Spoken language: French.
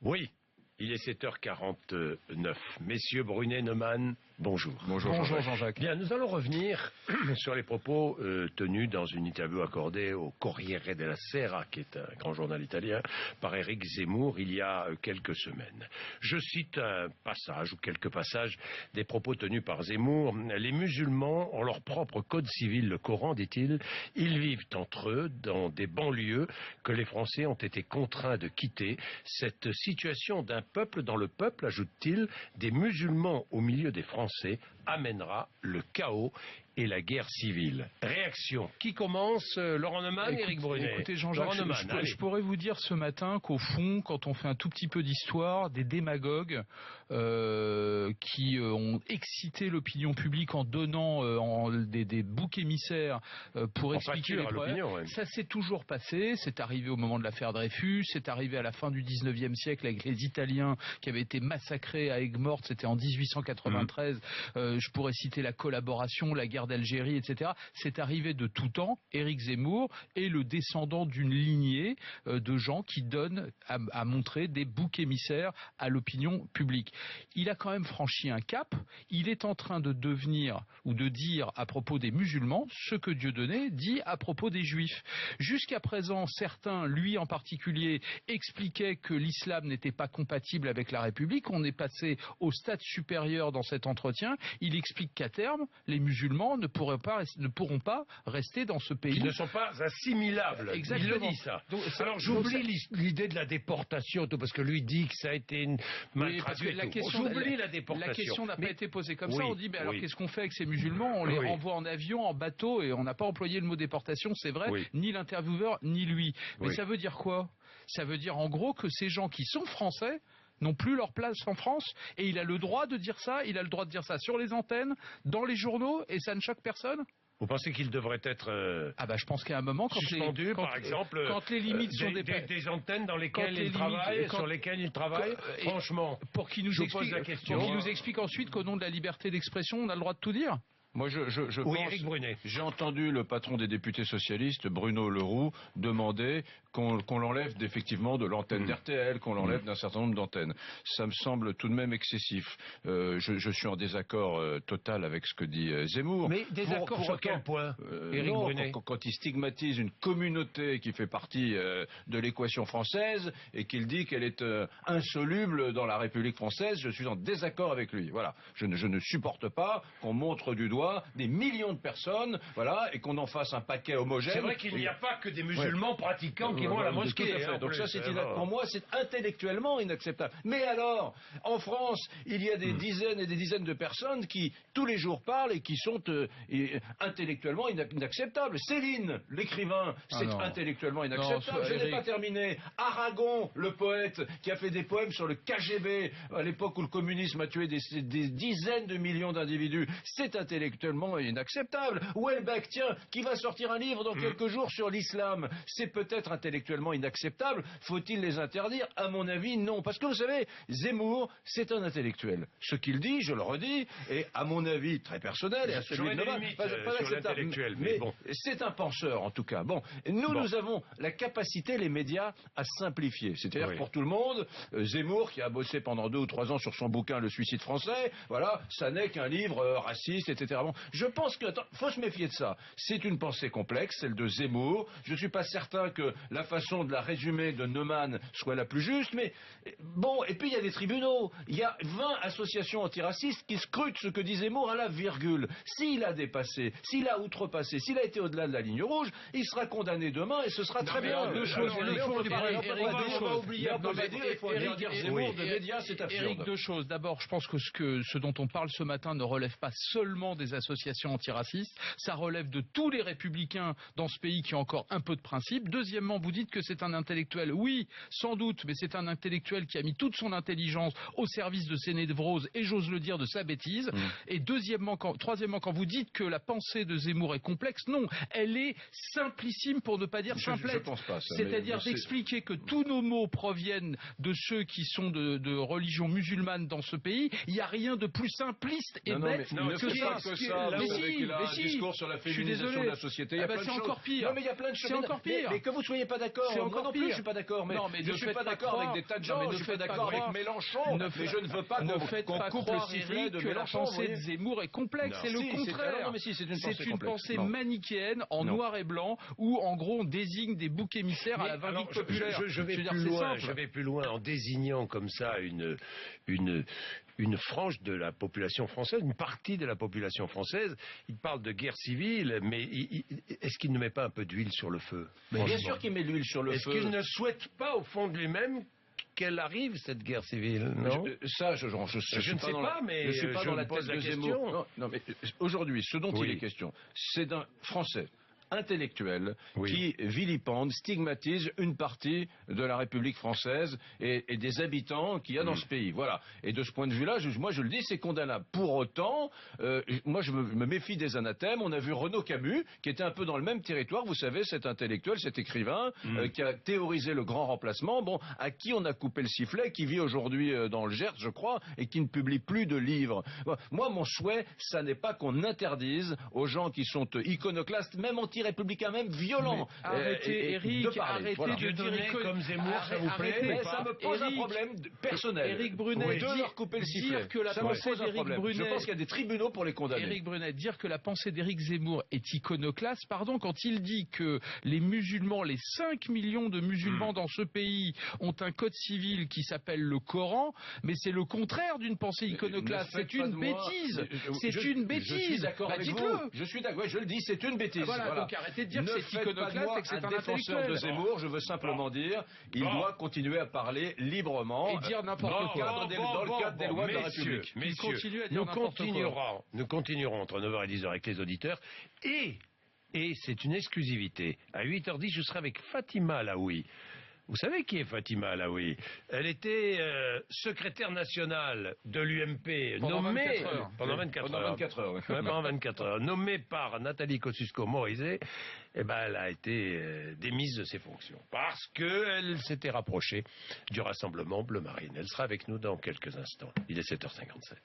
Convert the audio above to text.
Oui, il est 7h49. Messieurs Brunet, Neumann, bonjour. Bonjour Jean-Jacques. Bien, nous allons revenir sur les propos tenus dans une interview accordée au Corriere della Sera, qui est un grand journal italien, par Éric Zemmour il y a quelques semaines. Je cite un passage ou quelques passages des propos tenus par Zemmour. Les musulmans ont leur propre code civil, le Coran, dit-il. Ils vivent entre eux dans des banlieues que les Français ont été contraints de quitter. Cette situation d'un peuple dans le peuple, ajoute-t-il, des musulmans au milieu des Français amènera le chaos et la guerre civile. Réaction. Qui commence? Laurent Neumann, Éric Brunet. Écoutez Jean-Jacques, je pourrais vous dire ce matin qu'au fond, quand on fait un tout petit peu d'histoire, des démagogues qui ont excité l'opinion publique en donnant des boucs émissaires pour expliquer les problèmes, ça s'est toujours passé. C'est arrivé au moment de l'affaire Dreyfus, c'est arrivé à la fin du 19e siècle avec les Italiens qui avaient été massacrés à Aigues-Mortes, c'était en 1893. Je pourrais citer la collaboration, la guerre d'Algérie, etc. C'est arrivé de tout temps. Éric Zemmour est le descendant d'une lignée de gens qui donnent à montrer des boucs émissaires à l'opinion publique. Il a quand même franchi un cap. Il est en train de devenir ou de dire à propos des musulmans ce que Dieudonné dit à propos des juifs. Jusqu'à présent, certains, lui en particulier, expliquaient que l'islam n'était pas compatible avec la République. On est passé au stade supérieur dans cet entretien. Il explique qu'à terme, les musulmans ne pourront pas rester dans ce pays. Ils ne sont pas assimilables. Exactement. Il le dit ça. Alors j'oublie l'idée de la déportation, parce que lui dit que ça a été mal traduit. J'oublie la déportation. La question n'a pas été posée comme ça. On dit, mais alors qu'est-ce qu'on fait avec ces musulmans? On les renvoie en avion, en bateau, et on n'a pas employé le mot déportation, c'est vrai, ni l'intervieweur, ni lui. Mais ça veut dire quoi? Ça veut dire en gros que ces gens qui sont français n'ont plus leur place en France, et il a le droit de dire ça, il a le droit de dire ça sur les antennes, dans les journaux, et ça ne choque personne? Vous pensez qu'il devrait être je pense qu'à un moment, suspendu, par exemple, quand les limites sont des antennes dans lesquelles il travaille, sur lesquelles il travaille, franchement, pour qu'il nous explique ensuite qu'au nom de la liberté d'expression, on a le droit de tout dire. Moi, je pense. Éric Brunet. J'ai entendu le patron des députés socialistes, Bruno Le Roux, demander qu'on l'enlève effectivement de l'antenne d'RTL, qu'on l'enlève d'un certain nombre d'antennes. Ça me semble tout de même excessif. Je suis en désaccord total avec ce que dit Zemmour. Mais désaccord sur quel point, Éric Brunet? Quand il stigmatise une communauté qui fait partie de l'équation française et qu'il dit qu'elle est insoluble dans la République française, je suis en désaccord avec lui. Voilà. Je ne supporte pas qu'on montre du doigt des millions de personnes, voilà, et qu'on en fasse un paquet homogène. C'est vrai qu'il n'y a pas que des musulmans pratiquants qui vont à la mosquée. Donc ça, pour moi, c'est intellectuellement inacceptable. Mais alors, en France, il y a des dizaines et des dizaines de personnes qui, tous les jours, parlent et qui sont intellectuellement inacceptables. Céline, l'écrivain, c'est intellectuellement inacceptable. Je n'ai pas terminé. Aragon, le poète, qui a fait des poèmes sur le KGB, à l'époque où le communisme a tué des dizaines de millions d'individus, c'est intellectuellement inacceptable. Houellebecq, tiens, qui va sortir un livre dans quelques jours sur l'islam, c'est peut-être intellectuellement inacceptable. Faut-il les interdire? À mon avis, non. Parce que vous savez, Zemmour, c'est un intellectuel. Ce qu'il dit, je le redis, est à mon avis très personnel et à celui de Neumann, pas acceptable. Mais bon, c'est un penseur, en tout cas. Bon, nous avons la capacité, les médias, à simplifier. C'est-à-dire pour tout le monde, Zemmour, qui a bossé pendant 2 ou 3 ans sur son bouquin Le Suicide français, voilà, ça n'est qu'un livre raciste, etc. Bon, je pense que, faut se méfier de ça. C'est une pensée complexe, celle de Zemmour. Je ne suis pas certain que la façon de la résumer de Neumann soit la plus juste, mais bon, et puis il y a des tribunaux. Il y a 20 associations antiracistes qui scrutent ce que dit Zemmour à la virgule. S'il a dépassé, s'il a outrepassé, s'il a été au-delà de la ligne rouge, il sera condamné demain et ce sera très bien. Il faut deux choses. D'abord, je pense que ce dont on parle ce matin ne relève pas seulement des associations antiracistes, ça relève de tous les républicains dans ce pays qui ont encore un peu de principe. Deuxièmement, vous dites que c'est un intellectuel. Oui, sans doute, mais c'est un intellectuel qui a mis toute son intelligence au service de ses névroses et, j'ose le dire, de sa bêtise. Et troisièmement, quand vous dites que la pensée de Zemmour est complexe, non, elle est simplissime pour ne pas dire simplette. C'est-à-dire d'expliquer que tous nos mots proviennent de ceux qui sont de religion musulmane dans ce pays. Il n'y a rien de plus simpliste et bête que ça. que ça. Vous savez qu'il a un discours sur la féminisation de la société. C'est encore pire. Non, mais il y a plein de choses. C'est encore pire. Mais que vous soyez pas d'accord. Moi non plus, je suis pas d'accord. Mais je suis pas d'accord avec des tas de gens. Je suis pas d'accord avec Mélenchon. Mais je ne veux pas qu'on coupe le sifflet de Mélenchon. La pensée de Zemmour est complexe. C'est le contraire. C'est une pensée manichéenne en noir et blanc où, en gros, on désigne des boucs émissaires à la vindicte populaire. Je vais plus loin en désignant comme ça une frange de la population française, une partie de la population française. Il parle de guerre civile, mais est-ce qu'il ne met pas un peu d'huile sur le feu? Bien sûr qu'il met de l'huile sur le feu. Est-ce qu'il ne souhaite pas, au fond de lui-même, qu'elle arrive, cette guerre civile? Non, je ne sais pas, mais je suis pas dans la tête de Zemmour. Non, mais aujourd'hui, ce dont il est question, c'est d'un Français intellectuel qui vilipende, stigmatise une partie de la République française et des habitants qu'il y a dans ce pays. Voilà. Et de ce point de vue-là, moi je le dis, c'est condamnable. Pour autant, moi je me méfie des anathèmes. On a vu Renaud Camus, qui était un peu dans le même territoire, vous savez, cet intellectuel, cet écrivain, qui a théorisé le grand remplacement, à qui on a coupé le sifflet, qui vit aujourd'hui dans le Gers, je crois, et qui ne publie plus de livres. Moi, mon souhait, ça n'est pas qu'on interdise aux gens qui sont iconoclastes, même anti-républicains, même violents. Arrêtez, Éric, arrêtez de dire comme Zemmour, ça vous plaît? Mais ça me pose un problème personnel. Éric Brunet, de leur couper le sifflet. Dire que la pensée d'Éric Brunet, je pense qu'il y a des tribunaux pour les condamner. Éric Brunet, dire que la pensée d'Éric Zemmour est iconoclaste, pardon, quand il dit que les musulmans, les 5 millions de musulmans dans ce pays ont un code civil qui s'appelle le Coran, mais c'est le contraire d'une pensée iconoclaste. C'est une bêtise. C'est une bêtise. Je suis d'accord avec vous. Je suis d'accord. Je le dis, c'est une bêtise. Voilà. Donc arrêtez de dire que c'est iconoclaste et que c'est un défenseur de Zemmour. Je veux simplement dire, il doit continuer à parler librement et dire n'importe quoi dans le cadre des lois de la République. Messieurs, nous continuerons entre 9h et 10h avec les auditeurs et c'est une exclusivité. À 8h10, je serai avec Fatima Alaoui. Vous savez qui est Fatima Alaoui? Elle était secrétaire nationale de l'UMP, nommée pendant 24 heures, nommée par Nathalie Kosciusko-Morizet. Elle a été démise de ses fonctions parce qu'elle s'était rapprochée du Rassemblement Bleu Marine. Elle sera avec nous dans quelques instants. Il est 7h57.